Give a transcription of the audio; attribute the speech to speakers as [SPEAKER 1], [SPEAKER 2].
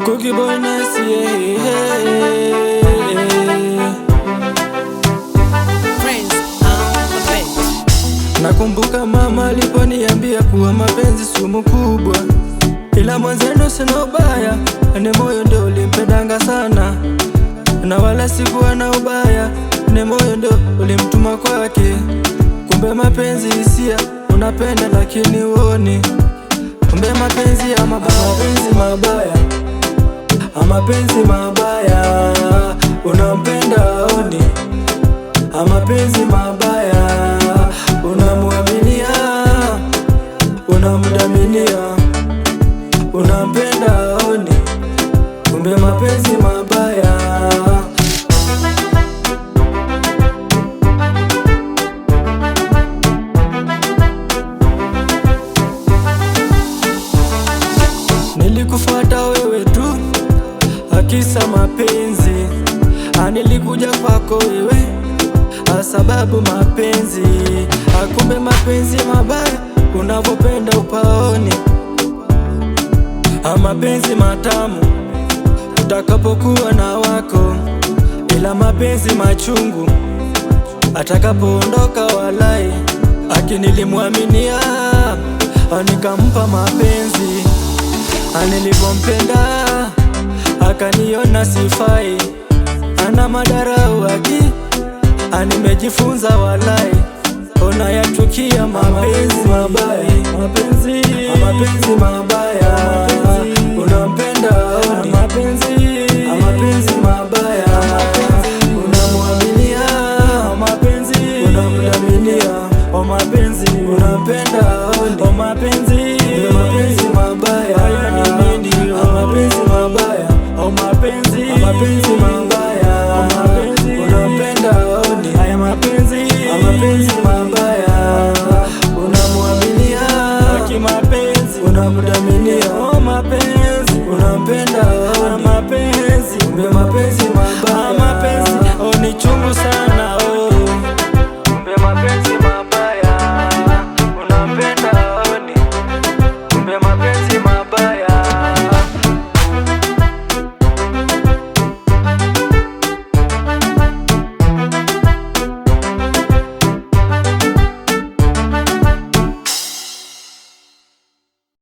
[SPEAKER 1] Cookie Boy Nice, yeah.
[SPEAKER 2] Friends on the bench.
[SPEAKER 1] Nakumbuka mama aliponiambia kuwa mapenzi sumu kubwa, ila mwanzeno sina ubaya, ni moyo ndio ulimpendanga sana, na wala sikuwa na ubaya, ni moyo ndio ulimtuma kwake. Kumbe mapenzi hisia, unapenda lakini uoni. Kumbe mapenzi ya mabaya, mapenzi mabaya, unampenda aoni. Mapenzi mabaya, unamuaminia, unamdaminia, unampenda aoni. Kumbe mapenzi mabaya. Nilikufuata wewe tu, akisa mapenzi. Nilikuja kwako wewe, sababu mapenzi. Kumbe mapenzi mabaya, unavyopenda upaoni. Mapenzi matamu, utakapokuwa na wako, ila mapenzi machungu, atakapoondoka walai. Nilimuaminia, nikampa mapenzi. Nilipompenda, akaniona sifai, ana madarau nimejifunza walai. Ona yachukia mapenzi mabaya, mapenzi mabaya.